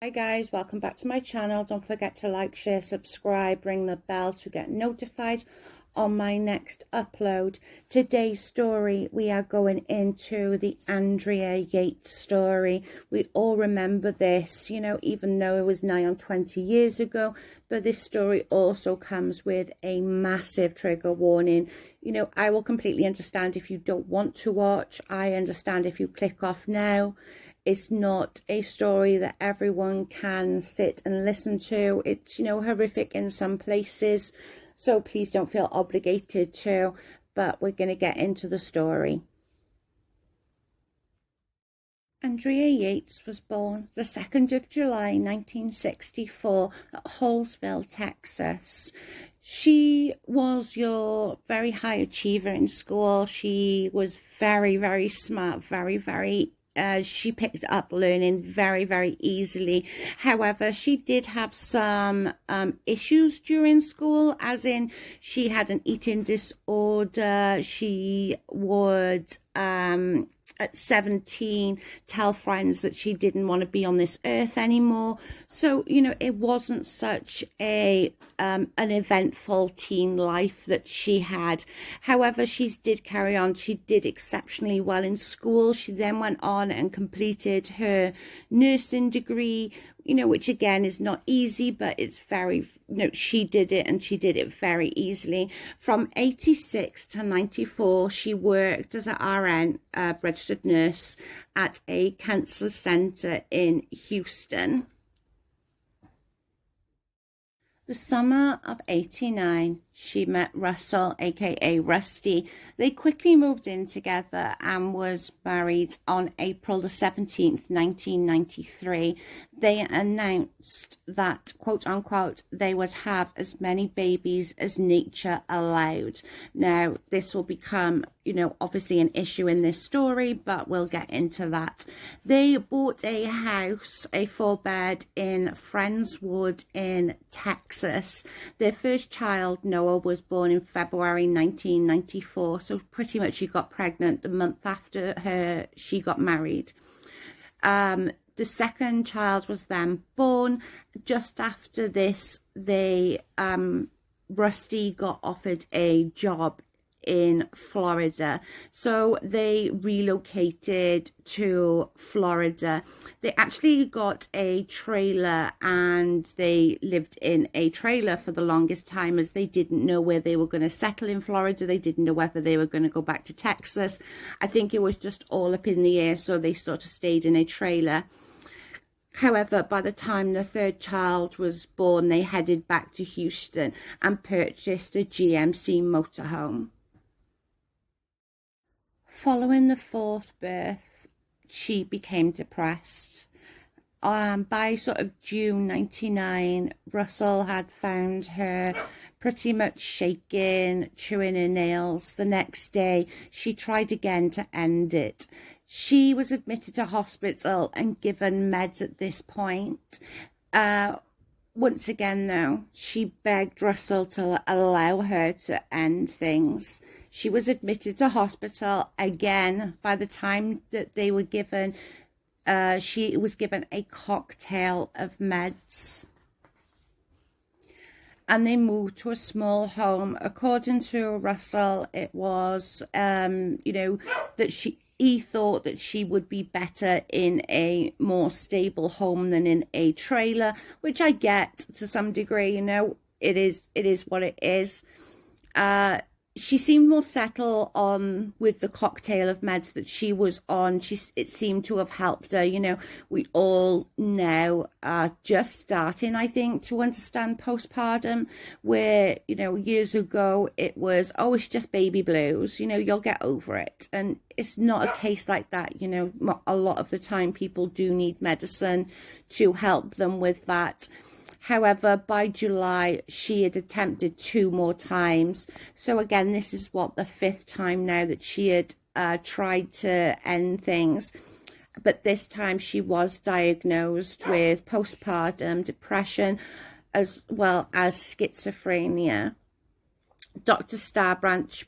Hi guys, welcome back to my channel. Don't forget to like, share, subscribe, ring the bell to get notified on my next upload. Today's story, we are going into the Andrea Yates story. We all remember this, even though it was nigh on 20 years ago, but this story also comes with a massive trigger warning. I will completely understand if you don't want to watch. I understand if you click off now. It's not a story that everyone can sit and listen to. It's, horrific in some places. So please don't feel obligated to, but we're going to get into the story. Andrea Yates was born the 2nd of July 1964 at Hallsville, Texas. She was your very high achiever in school. She was very, very smart, very she picked up learning very, very easily. However, she did have some issues during school, as in she had an eating disorder. She would at 17 tell friends that she didn't want to be on this earth anymore. So it wasn't such a an eventful teen life that she had. However, she did carry on. She did exceptionally well in school. She then went on and completed her nursing degree, which again is not easy, but it's very, she did it, and she did it very easily. From 86 to 94, she worked as an RN, registered nurse, at a cancer center in Houston. The summer of 89, she met Russell, aka Rusty. They quickly moved in together and was married on April the 17th, 1993. They announced that, quote unquote, they would have as many babies as nature allowed. Now, this will become, obviously an issue in this story, but we'll get into that. They bought a house, a 4-bed in Friendswood in Texas. Their first child, Noah, was born in February 1994, so pretty much she got pregnant the month after she got married. The second child was then born. Just after this, Rusty got offered a job in Florida, so they relocated to Florida. They actually got a trailer, and they lived in a trailer for the longest time, as they didn't know where they were going to settle in Florida. They didn't know whether they were going to go back to Texas. I think it was just all up in the air, so they sort of stayed in a trailer. However, by the time the third child was born, they headed back to Houston and purchased a GMC motorhome. Following the fourth birth, she became depressed. By sort of June 99, Russell had found her pretty much shaking, chewing her nails. The next day, she tried again to end it. She was admitted to hospital and given meds at this point. Once again, though, she begged Russell to allow her to end things. She was admitted to hospital again. By the time that they were given, she was given a cocktail of meds. And they moved to a small home. According to Russell, it was, that he thought that she would be better in a more stable home than in a trailer, which I get to some degree. It is what it is. She seemed more settled on with the cocktail of meds that she was on. It seemed to have helped her. We all now are just starting, I think, to understand postpartum, where, years ago it was, oh, it's just baby blues, you'll get over it. And it's not a case like that. A lot of the time people do need medicine to help them with that. However, by July, she had attempted 2 more times. So again, this is the 5th time now that she had tried to end things. But this time she was diagnosed with postpartum depression as well as schizophrenia. Dr. Starbranch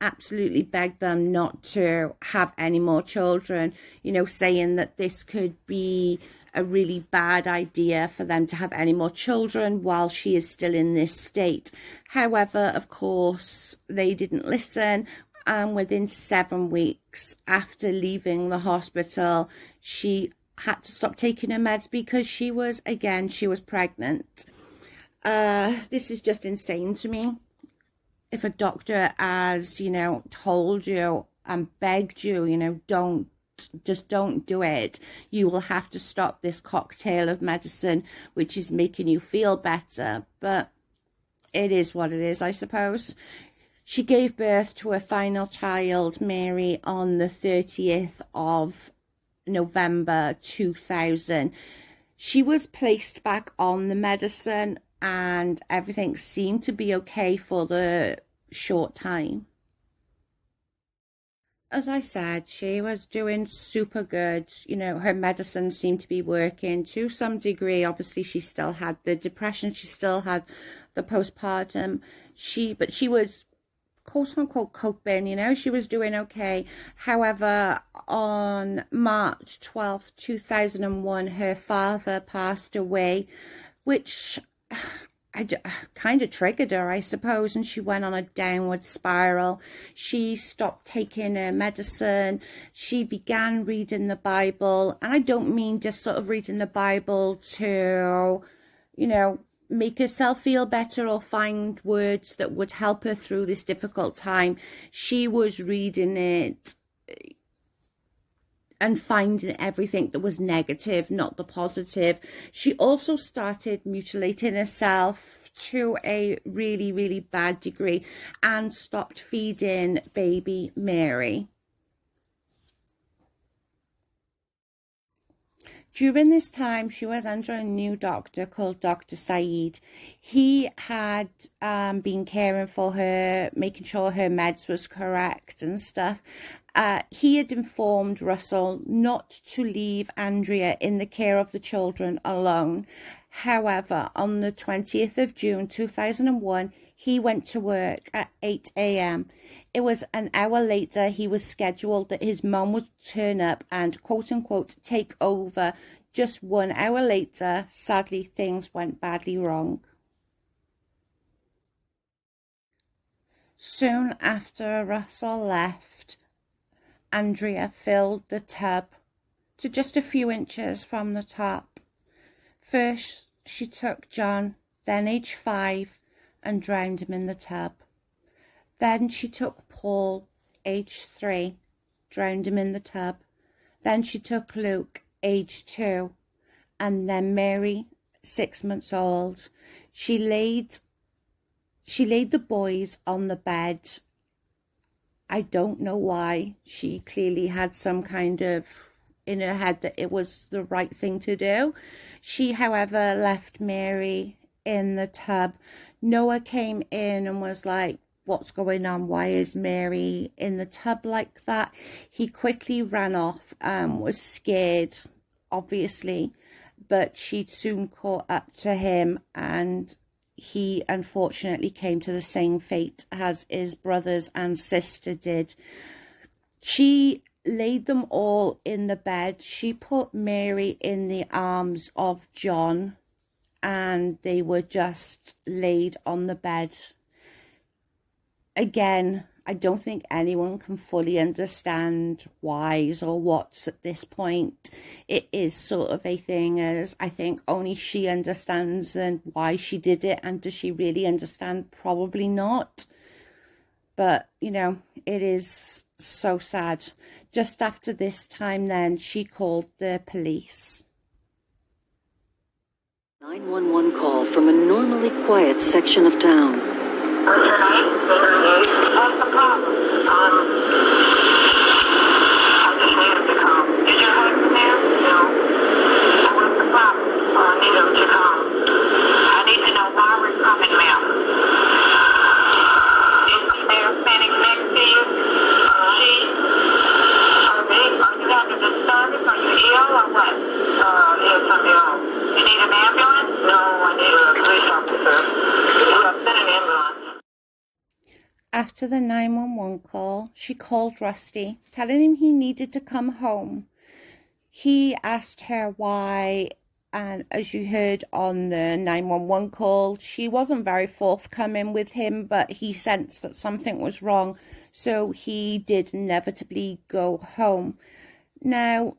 absolutely begged them not to have any more children, saying that this could be a really bad idea for them to have any more children while she is still in this state. However, of course, they didn't listen. And within 7 weeks after leaving the hospital, she had to stop taking her meds because she was pregnant. This is just insane to me. If a doctor has, told you and begged you, don't do it, you will have to stop this cocktail of medicine, which is making you feel better. But it is what it is, I suppose. She gave birth to her final child, Mary, on the 30th of November 2000. She was placed back on the medicine and everything seemed to be okay for the short time. As I said, she was doing super good. Her medicine seemed to be working to some degree. Obviously, she still had the depression. She still had the postpartum. But she was quote unquote coping, she was doing okay. However, on March 12th, 2001, her father passed away, which kind of triggered her, I suppose, and she went on a downward spiral. She stopped taking her medicine. She began reading the Bible, and I don't mean just sort of reading the Bible to, make herself feel better or find words that would help her through this difficult time. She was reading it and finding everything that was negative, not the positive. She also started mutilating herself to a really, really bad degree and stopped feeding baby Mary. During this time, she was under a new doctor called Dr. Saeed. He had been caring for her, making sure her meds was correct and stuff. He had informed Russell not to leave Andrea in the care of the children alone. However, on the 20th of June 2001, he went to work at 8 a.m. It was an hour later he was scheduled that his mum would turn up and quote unquote take over. Just 1 hour later, sadly, things went badly wrong. Soon after Russell left, Andrea filled the tub to just a few inches from the top. First, she took John, then age 5, and drowned him in the tub. Then she took Paul, age 3, drowned him in the tub. Then she took Luke, age 2, and then Mary, 6 months old. She laid the boys on the bed. I don't know why. She clearly had some kind of in her head that it was the right thing to do. She, however, left Mary in the tub. Noah came in and was like, what's going on? Why is Mary in the tub like that? He quickly ran off, was scared, obviously, but she'd soon caught up to him, and he unfortunately came to the same fate as his brothers and sister did. She laid them all in the bed. She put Mary in the arms of John, and they were just laid on the bed. Again, I don't think anyone can fully understand whys or what's at this point. It is sort of a thing as I think only she understands and why she did it. And does she really understand? Probably not. But, you know, it is so sad. Just after this time then, she called the police. 911 call from a normally quiet section of town. What's your name? What's the problem? I just need him to come. Is your husband there? No. So what's the problem? I need him to come. I need to know why we're coming, ma'am. Is he there standing next to you? She? Are you having a disturbance? Are you ill or what? Yes, I'm ill. You need an ambulance? No, I need a police officer. I'll send an ambulance. After the 911 call, she called Rusty, telling him he needed to come home. He asked her why, and as you heard on the 911 call, she wasn't very forthcoming with him, but he sensed that something was wrong, so he did inevitably go home. Now,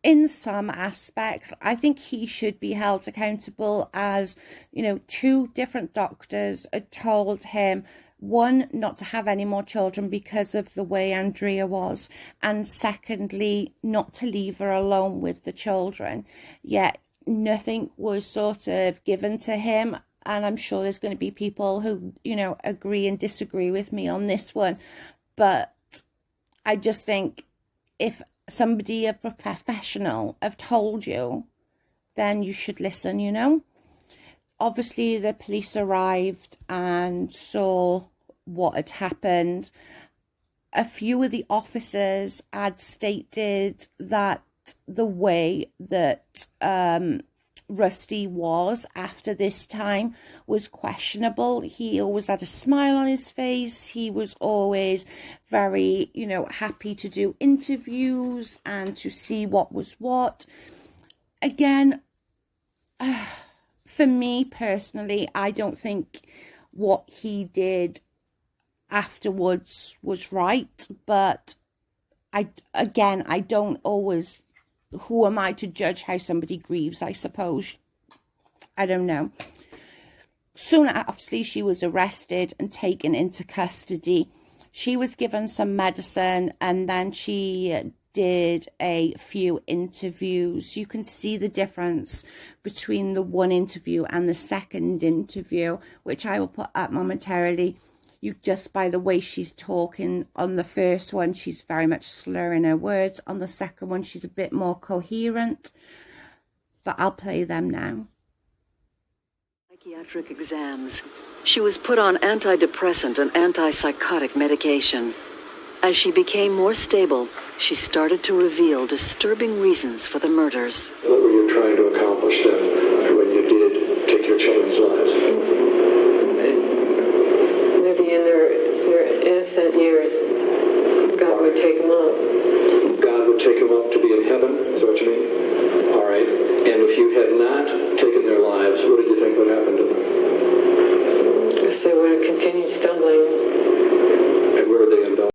in some aspects, I think he should be held accountable, as, you know, 2 different doctors had told him, one, not to have any more children because of the way Andrea was, and secondly, not to leave her alone with the children. Yet nothing was sort of given to him, and I'm sure there's going to be people who, you know, agree and disagree with me on this one, but I just think if somebody of a professional have told you, then you should listen, you know. Obviously the police arrived and saw what had happened. A few of the officers had stated that the way that Rusty was after this time was questionable. He always had a smile on his face. He was always very, you know, happy to do interviews and to see what was what. Again, for me personally, I don't think what he did afterwards was right, but I don't always, who am I to judge how somebody grieves, I suppose. I don't know. Soon, obviously, she was arrested and taken into custody. She was given some medicine, and then she did a few interviews. You can see the difference between the one interview and the second interview, which I will put up momentarily. You just by the way she's talking. On the first one, she's very much slurring her words. On the second one, she's a bit more coherent. But I'll play them now. Psychiatric exams. She was put on antidepressant and antipsychotic medication. As she became more stable, she started to reveal disturbing reasons for the murders. What were you trying to accomplish then when you did take your children's lives? Maybe in their innocent years, God would take them up. God would take them up to be in heaven? Is that what you mean? All right. And if you had not taken their lives, what did you think would happen to them? I guess they would have continued stumbling. And where would they end up?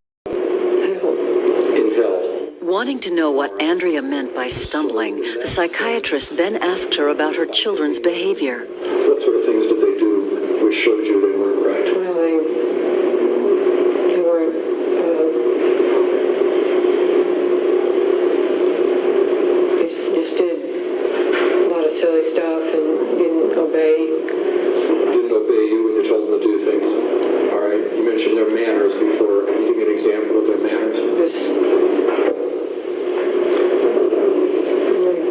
In hell. Wanting to know what Andrea meant by stumbling, the psychiatrist then asked her about her children's behavior. What sort of things did they do which showed you they weren't right? Well, they weren't, they just did a lot of silly stuff and didn't obey. Didn't obey you when you told them to do things. All right. You mentioned their manners before. Can you give me an example of their manners?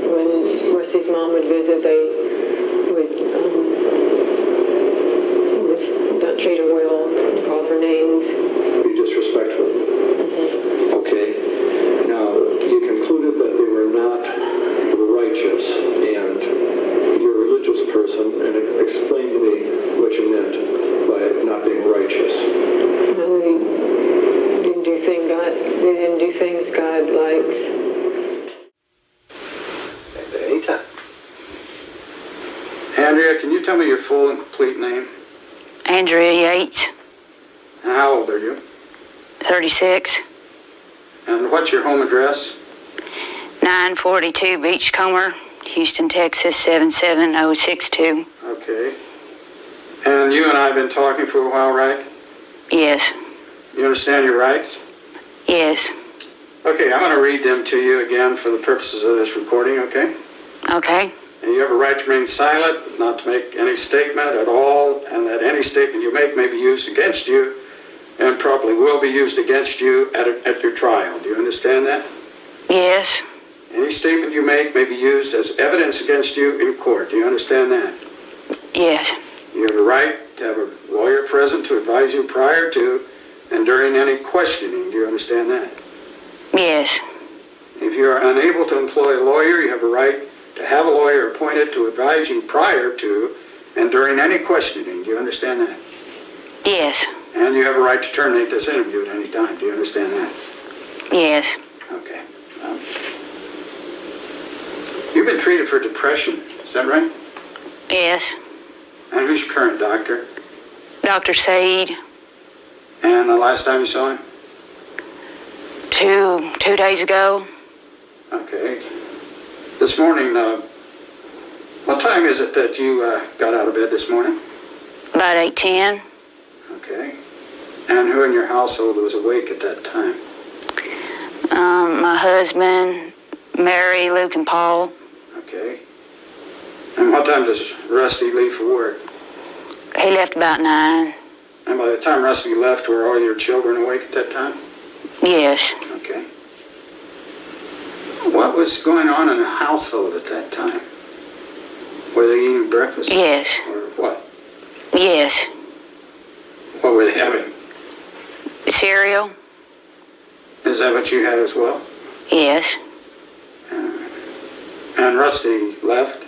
When Rusty's mom would visit, they would not treat her well, call her names. Be disrespectful. Mm-hmm. Okay. Now, you concluded that they were not righteous, and you're a religious person, and explain to me what you meant by not being righteous. Well, they didn't do things God likes. Anytime. Andrea, can you tell me your full and complete name? Andrea Yates, And how old are you? 36, And what's your home address? 942 Beachcomber, Houston, Texas, 77062. Okay. And you and I have been talking for a while, right? Yes, You understand your rights? yes, Okay, I'm going to read them to you again for the purposes of this recording, okay? okay, And you have a right to remain silent, not to make any statement at all, and that any statement you make may be used against you and probably will be used against you at your trial. Do you understand that? yes, Any statement you make may be used as evidence against you in court. Do you understand that? yes, You have a right to have a lawyer present to advise you prior to and during any questioning. Do you understand that? yes, If you are unable to employ a lawyer, you have a right to have a lawyer appointed to advise you prior to and during any questioning. Do you understand that? yes, And you have a right to terminate this interview at any time. Do you understand that? yes. Okay. been treated for depression, is that right? Yes. And who's your current doctor? Dr. Said. And the last time you saw him? 2 days ago. Okay. This morning, what time is it that you got out of bed this morning? About 8:10. Okay. And who in your household was awake at that time? My husband, Mary, Luke, and Paul. Okay. And what time does Rusty leave for work? He left about 9. And by the time Rusty left, were all your children awake at that time? Yes. Okay. What was going on in the household at that time? Were they eating breakfast? Yes. Or what? Yes. What were they having? Cereal? Is that what you had as well? Yes. And Rusty left,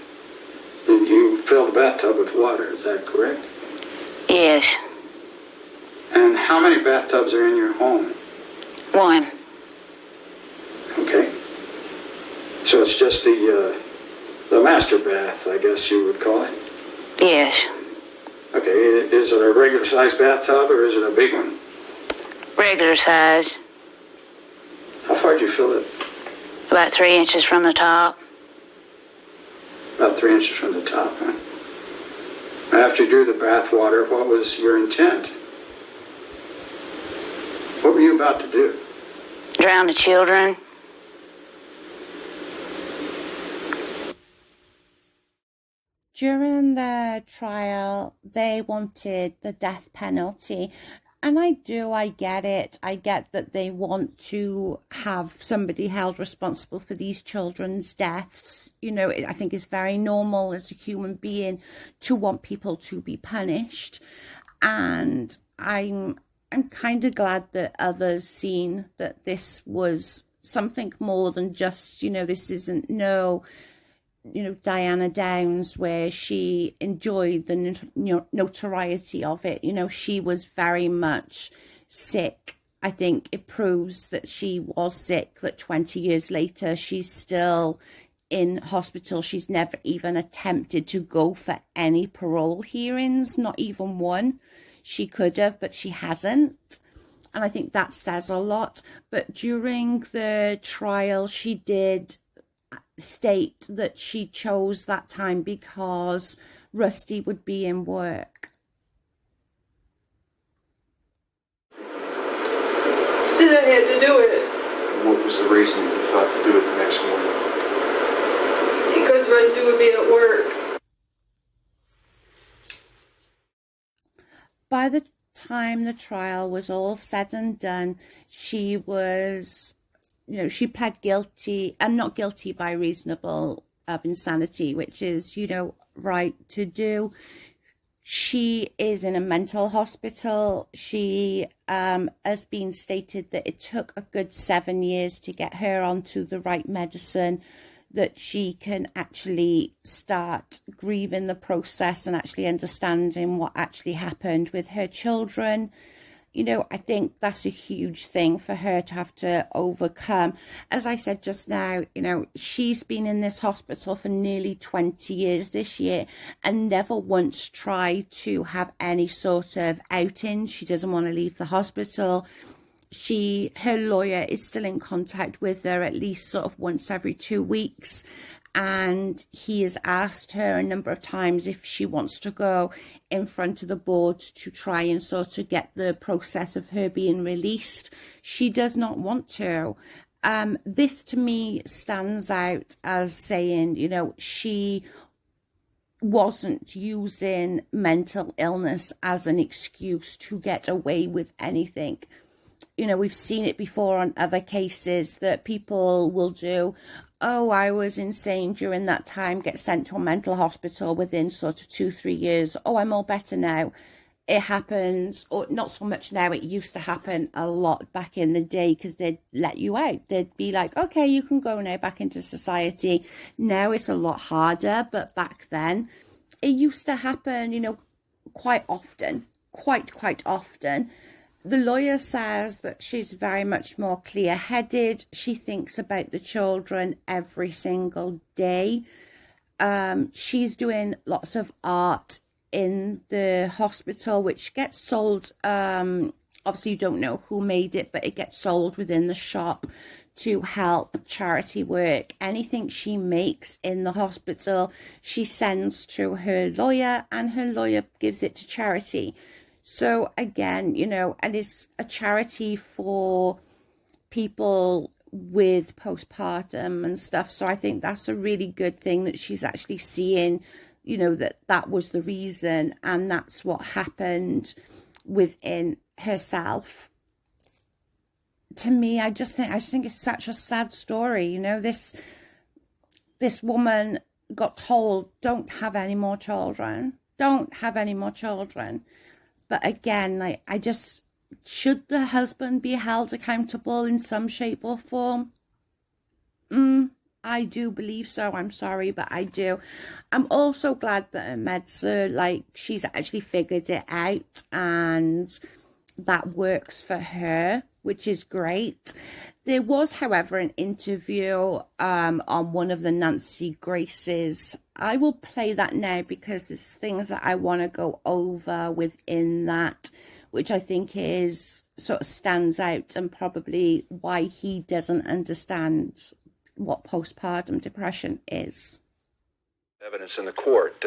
and you filled the bathtub with water, is that correct? Yes. And how many bathtubs are in your home? 1. Okay. So it's just the master bath, I guess you would call it? Yes. Okay, is it a regular sized bathtub or is it a big one? Regular size. How far did you fill it? About 3 inches from the top. About 3 inches from the top, huh? After you drew the bath water, what was your intent? What were you about to do? Drown the children. During the trial, they wanted the death penalty. And I get it. I get that they want to have somebody held responsible for these children's deaths. You know, I think it's very normal as a human being to want people to be punished. And I'm kind of glad that others seen that this was something more than just, this isn't Diana Downs, where she enjoyed the notoriety of it. She was very much sick. I think it proves that she was sick, that 20 years later, she's still in hospital. She's never even attempted to go for any parole hearings, not even one. She could have, but she hasn't. And I think that says a lot. But during the trial, she did state that she chose that time because Rusty would be in work. Then I had to do it. What was the reason you thought to do it the next morning? Because Rusty would be at work. By the time the trial was all said and done, she was, she pled guilty, and not guilty by reasonable of insanity, which is, right to do. She is in a mental hospital. She has been stated that it took a good 7 years to get her onto the right medicine, that she can actually start grieving the process and actually understanding what actually happened with her children. I think that's a huge thing for her to have to overcome. As I said just now, she's been in this hospital for nearly 20 years this year and never once tried to have any sort of outing. She doesn't want to leave the hospital. Her lawyer is still in contact with her at least sort of once every 2 weeks. And he has asked her a number of times if she wants to go in front of the board to try and sort of get the process of her being released. She does not want to. This to me stands out as saying, she wasn't using mental illness as an excuse to get away with anything. We've seen it before on other cases that people will do, oh, I was insane during that time, get sent to a mental hospital within sort of 2-3 years. Oh, I'm all better now. It happens, or not so much now. It used to happen a lot back in the day because they'd let you out. They'd be like, okay, you can go now back into society. Now it's a lot harder, but back then it used to happen, quite often, quite often. The lawyer says that she's very much more clear-headed. She thinks about the children every single day. She's doing lots of art in the hospital, which gets sold. Obviously, you don't know who made it, but it gets sold within the shop to help charity work. Anything she makes in the hospital, she sends to her lawyer, and her lawyer gives it to charity. So again, and it's a charity for people with postpartum and stuff. So I think that's a really good thing that she's actually seeing, that was the reason, and that's what happened within herself. To me, I just think it's such a sad story. This woman got told, don't have any more children. Don't have any more children. But again, should the husband be held accountable in some shape or form? I do believe so. I'm sorry, but I do. I'm also glad that Medsa, she's actually figured it out, and that works for her, which is great. There was, however, an interview on one of the Nancy Graces. I will play that now because there's things that I want to go over within that, which I think sort of stands out, and probably why he doesn't understand what postpartum depression is. Evidence in the court.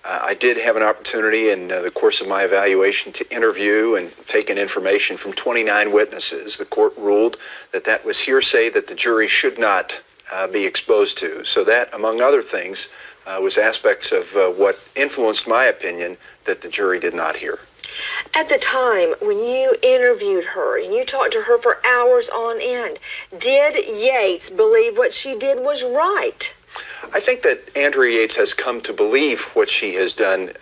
I did have an opportunity in the course of my evaluation to interview and take in information from 29 witnesses. The court ruled that was hearsay that the jury should not be exposed to. So that, among other things, was aspects of what influenced my opinion that the jury did not hear. At the time when you interviewed her and you talked to her for hours on end, did Yates believe what she did was right? I think that Andrea Yates has come to believe what she has done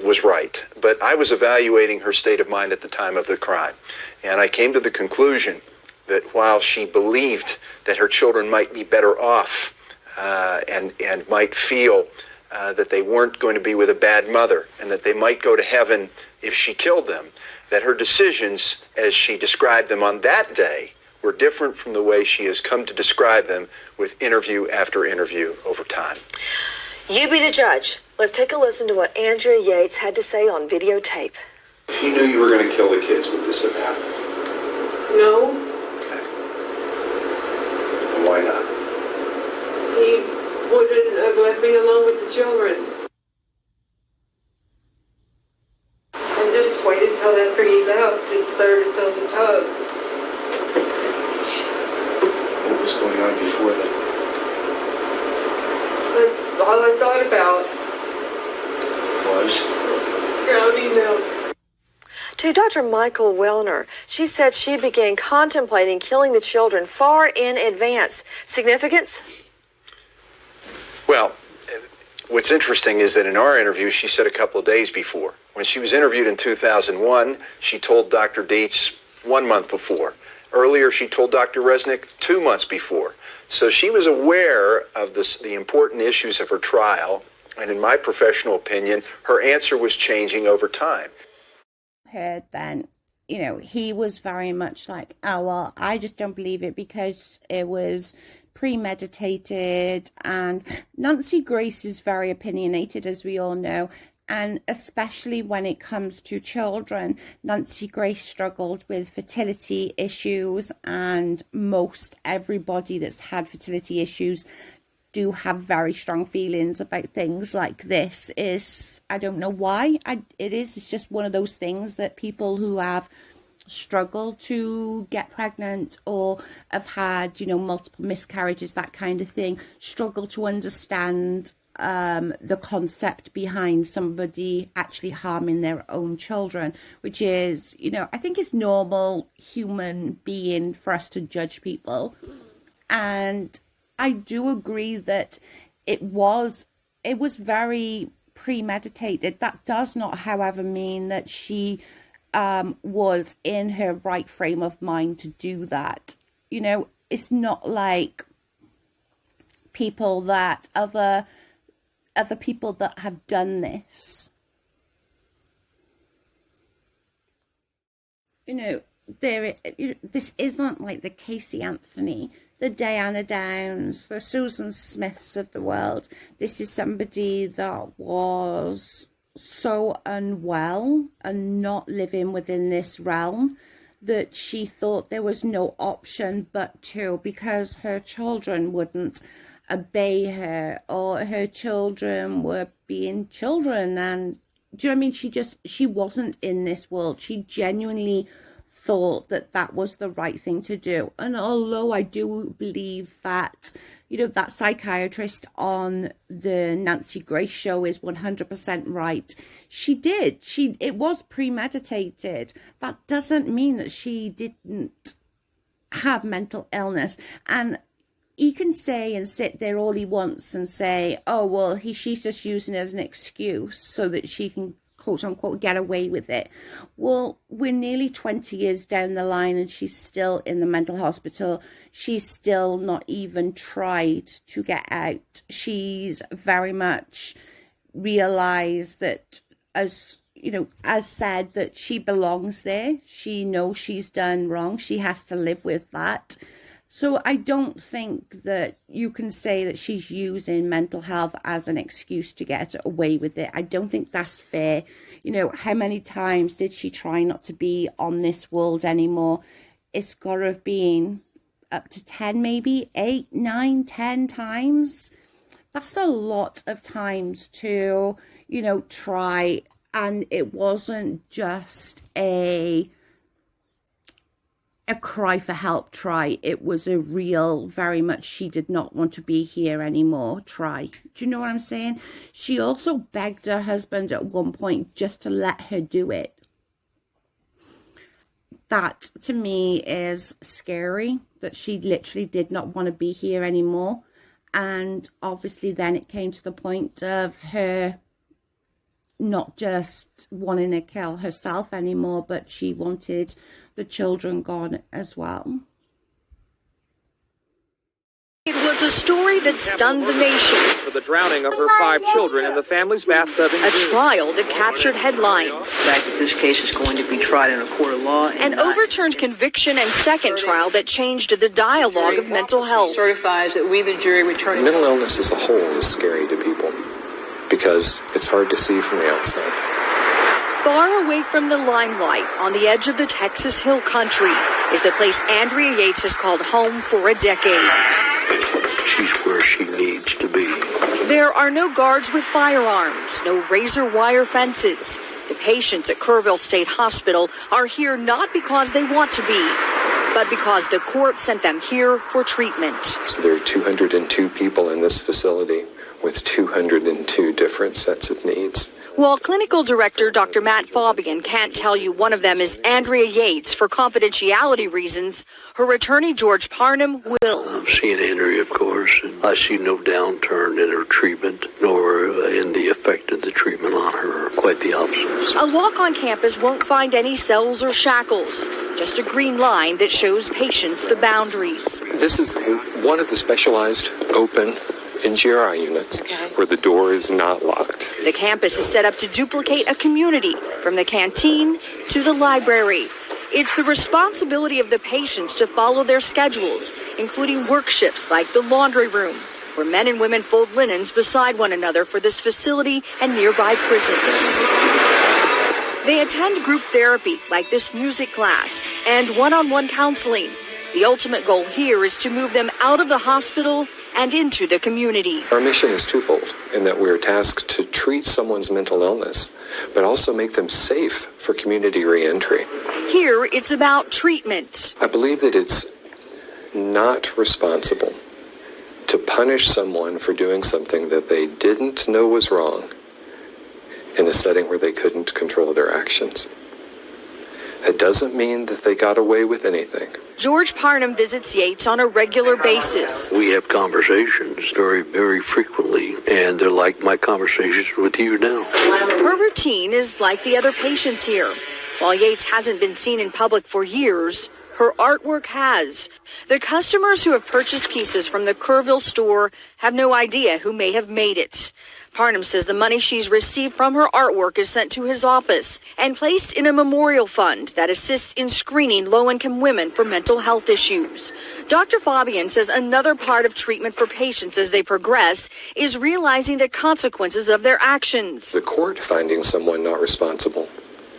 was right, but I was evaluating her state of mind at the time of the crime, and I came to the conclusion that while she believed that her children might be better off and might feel that they weren't going to be with a bad mother and that they might go to heaven if she killed them, that her decisions as she described them on that day were different from the way she has come to describe them with interview after interview over time. You be the judge. Let's take a listen to what Andrea Yates had to say on videotape. He knew you were going to kill the kids. Would this have happened? No, Okay. And why not? he wouldn't have left me alone with the children. And just waited until after he left and started to fill the tub. What was going on before that? That's all I thought about. Was? Drowning them. To Dr. Michael Wellner, she said she began contemplating killing the children far in advance. Significance? Well, what's interesting is that in our interview, she said a couple of days before. When she was interviewed in 2001, she told Dr. Dietz 1 month before. Earlier, she told Dr. Resnick 2 months before. So she was aware of the important issues of her trial, and in my professional opinion, her answer was changing over time. Heard then, he was very much like, oh, well, I just don't believe it because it was premeditated. And Nancy Grace is very opinionated, as we all know. And especially when it comes to children, Nancy Grace struggled with fertility issues, and most everybody that's had fertility issues do have very strong feelings about things like this. I don't know why it's just one of those things that people who have struggled to get pregnant or have had, multiple miscarriages, that kind of thing, struggle to understand the concept behind somebody actually harming their own children, which is, I think it's normal human being for us to judge people. And I do agree that it was very premeditated. That does not, however, mean that she was in her right frame of mind to do that. It's not like people that other people that have done this. this isn't like the Casey Anthony, the Diana Downs, the Susan Smiths of the world. This is somebody that was so unwell and not living within this realm that she thought there was no option but to, because her children wouldn't obey her, or her children were being children. And do you know what I mean? She wasn't in this world. She genuinely thought that was the right thing to do. And although I do believe that, that psychiatrist on the Nancy Grace show is 100% right, it was premeditated. That doesn't mean that she didn't have mental illness. And he can say and sit there all he wants and say, oh, well, she's just using it as an excuse so that she can, quote unquote, get away with it. Well, we're nearly 20 years down the line and she's still in the mental hospital. She's still not even tried to get out. She's very much realized that, as said, that she belongs there. She knows she's done wrong. She has to live with that. So I don't think that you can say that she's using mental health as an excuse to get away with it. I don't think that's fair. How many times did she try not to be on this world anymore? It's got to have been up to 10, maybe 8, 9, 10 times. That's a lot of times to, try. And it wasn't just a cry for help try. It was a real, very much, she did not want to be here anymore try. Do you know what I'm saying? She also begged her husband at one point just to let her do it. That to me is scary, that she literally did not want to be here anymore. And obviously then it came to the point of her not just wanting to kill herself anymore, but she wanted the children gone as well. It was a story that stunned the nation. For the drowning of her 5 children in the family's bathtub in A trial that captured headlines. The fact that this case is going to be tried in a court of law. An overturned conviction and second trial that changed the dialogue of mental health. Certifies that we, the jury, return. Mental illness as a whole is scary to people because it's hard to see from the outside. Far away from the limelight, on the edge of the Texas Hill Country, is the place Andrea Yates has called home for a decade. She's where she needs to be. There are no guards with firearms, no razor wire fences. The patients at Kerrville State Hospital are here not because they want to be, but because the court sent them here for treatment. So there are 202 people in this facility with 202 different sets of needs. While clinical director Dr. Matt Fabian can't tell you one of them is Andrea Yates for confidentiality reasons, her attorney George Parnham will. I'm seeing Andrea, of course, and I see no downturn in her treatment, nor in the effect of the treatment on her. Quite the opposite. A walk on campus won't find any cells or shackles, just a green line that shows patients the boundaries. This is one of the specialized open NGRI units where the door is not locked. The campus is set up to duplicate a community, from the canteen to the library. It's the responsibility of the patients to follow their schedules, including work shifts like the laundry room, where men and women fold linens beside one another for this facility and nearby prisons. They attend group therapy like this music class and one-on-one counseling. The ultimate goal here is to move them out of the hospital and into the community. Our mission is twofold in that we are tasked to treat someone's mental illness, but also make them safe for community reentry. Here, it's about treatment. I believe that it's not responsible to punish someone for doing something that they didn't know was wrong in a setting where they couldn't control their actions. It doesn't mean that they got away with anything. George Parnham visits Yates on a regular basis. We have conversations very, very frequently, and they're like my conversations with you now. Her routine is like the other patients here. While Yates hasn't been seen in public for years, Her artwork has. The customers who have purchased pieces from the Kerrville store have no idea who may have made it. Parnham says the money she's received from her artwork is sent to his office and placed in a memorial fund that assists in screening low-income women for mental health issues. Dr. Fabian says another part of treatment for patients as they progress is realizing the consequences of their actions. The court finding someone not responsible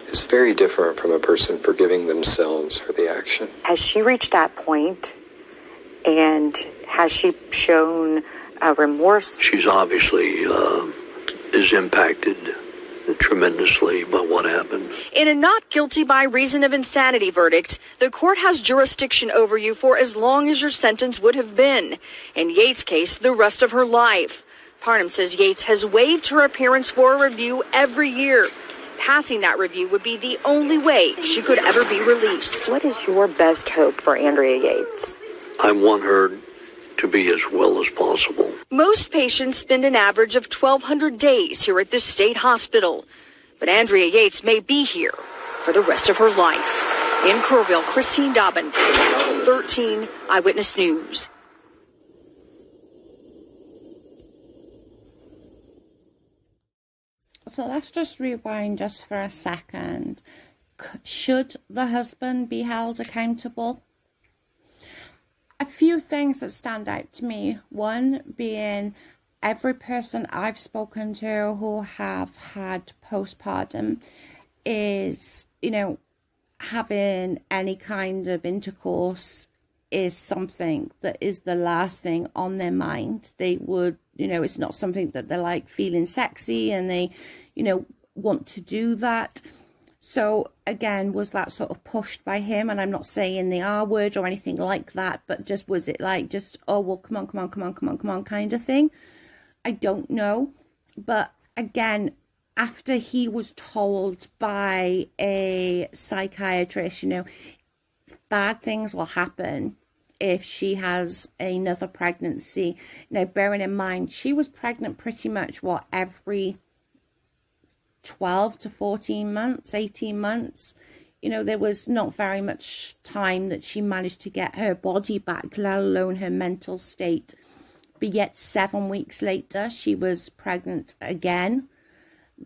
is very different from a person forgiving themselves for the action. Has she reached that point, and has she shown remorse? She's obviously is impacted tremendously by what happened. In a not guilty by reason of insanity verdict, the court has jurisdiction over you for as long as your sentence would have been. In Yates' case, the rest of her life. Parnham says Yates has waived her appearance for a review every year. Passing that review would be the only way she could ever be released. What is your best hope for Andrea Yates? I want her to be as well as possible. Most patients spend an average of 1,200 days here at the state hospital. But Andrea Yates may be here for the rest of her life. In Kerrville, Christine Dobbin, 13 Eyewitness News. So let's just rewind just for a second. Should the husband be held accountable? A few things that stand out to me. One being every person I've spoken to who have had postpartum is, having any kind of intercourse is something that is the last thing on their mind. They would, it's not something that they're like feeling sexy and they, want to do that. So again, was that sort of pushed by him? And I'm not saying the R word or anything like that, but just was it like just, oh, well, come on kind of thing? I don't know. But again, after he was told by a psychiatrist, bad things will happen if she has another pregnancy. Now, bearing in mind, she was pregnant pretty much, every 12 to 14 months, 18 months. There was not very much time that she managed to get her body back, let alone her mental state. But yet 7 weeks later, she was pregnant again.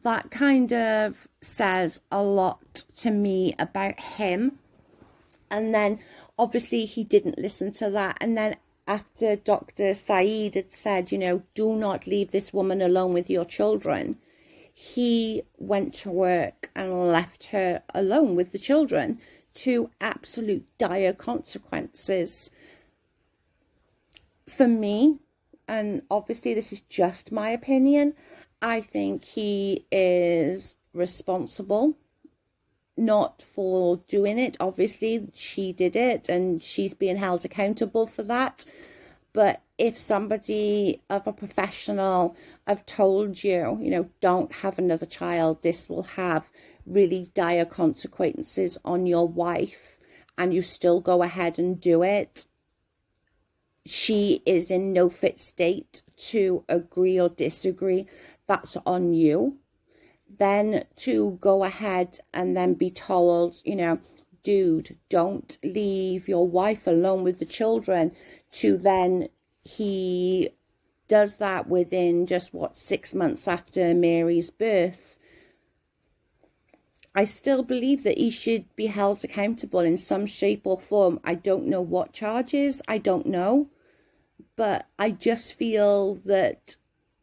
That kind of says a lot to me about him. And then obviously he didn't listen to that. And then after Dr. Saeed had said, do not leave this woman alone with your children, he went to work and left her alone with the children to absolute dire consequences. For me, and obviously this is just my opinion, I think he is responsible, not for doing it. Obviously, she did it and she's being held accountable for that. But if somebody of a professional have told you, don't have another child, this will have really dire consequences on your wife, and you still go ahead and do it, she is in no fit state to agree or disagree. That's on you. Then to go ahead and then be told, dude, don't leave your wife alone with the children, to then he does that within just 6 months after Mary's birth. I still believe that he should be held accountable in some shape or form. I don't know what charges, I don't know, but I just feel that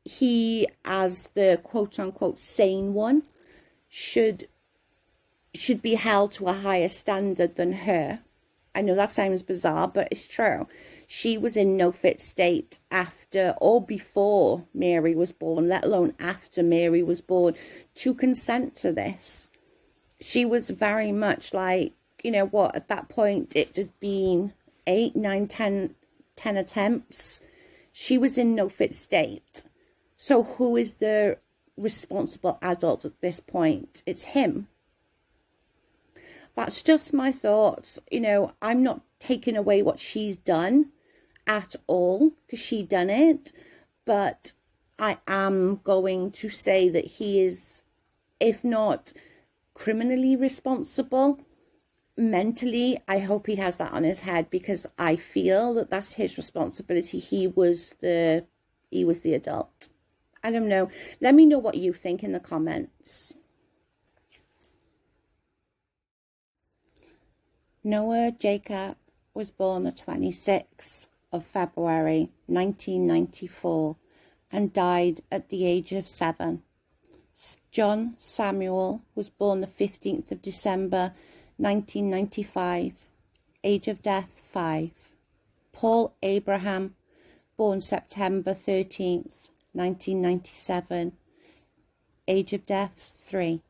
he, as the quote-unquote sane one, should be held to a higher standard than her. I know that sounds bizarre, but it's true. She was in no fit state after or before Mary was born, let alone after Mary was born, to consent to this. She was very much like, at that point it had been 8, 9, 10 attempts. She was in no fit state. So who is the responsible adult at this point? It's him. That's just my thoughts. I'm not taking away what she's done at all, because she done it. But I am going to say that he is, if not criminally responsible, mentally, I hope he has that on his head, because I feel that that's his responsibility. He was the adult. I don't know. Let me know what you think in the comments. Noah Jacob was born the 26th of February 1994 and died at the age of 7. John Samuel was born the 15th of December 1995, age of death 5. Paul Abraham, born September 13th 1997, age of death 3.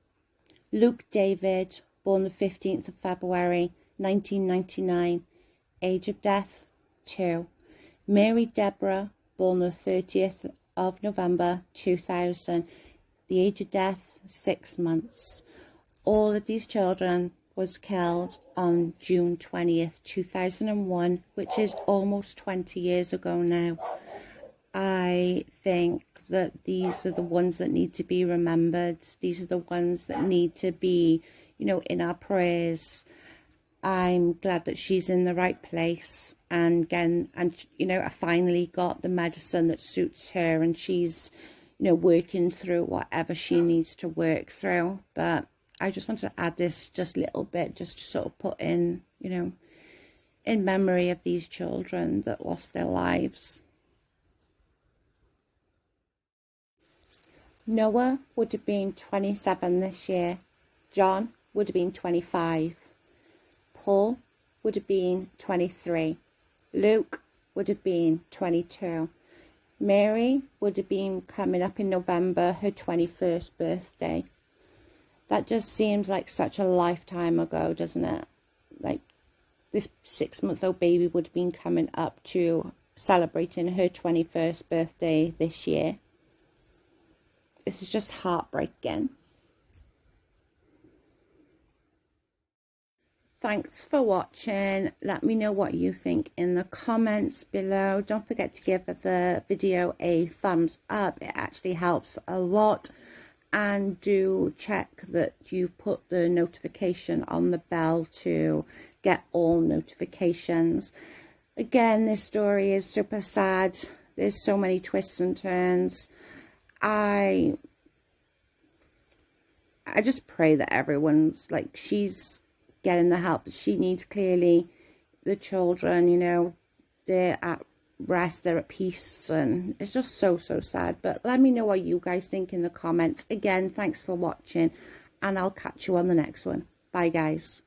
Luke David, born the 15th of February 1999, age of death 2. Mary Deborah, born the 30th of November 2000, the age of death 6 months. All of these children was killed on June 20th 2001, which is almost 20 years ago now. I think that these are the ones that need to be remembered. These are the ones that need to be, you know, in our prayers. I'm glad that she's in the right place, and again, you know, I finally got the medicine that suits her, and she's, you know, working through whatever she needs to work through. But I just wanted to add this just a little bit, just to sort of put in, you know, in memory of these children that lost their lives. Noah would have been 27 this year. John would have been 25. Paul would have been 23. Luke would have been 22. Mary would have been coming up in November, her 21st birthday. That just seems like such a lifetime ago, doesn't it? Like, this 6-month-old baby would have been coming up to celebrating her 21st birthday this year. This is just heartbreaking. Thanks for watching. Let me know what you think in the comments below. Don't forget to give the video a thumbs up. It actually helps a lot. And do check that you've put the notification on the bell to get all notifications. Again, this story is super sad. There's so many twists and turns. I just pray that everyone's, like, she's getting the help that she needs. Clearly, the children, you know, they're at rest, they're at peace, and it's just so sad. But let me know what you guys think in the comments. Again, thanks for watching, and I'll catch you on the next one. Bye, guys.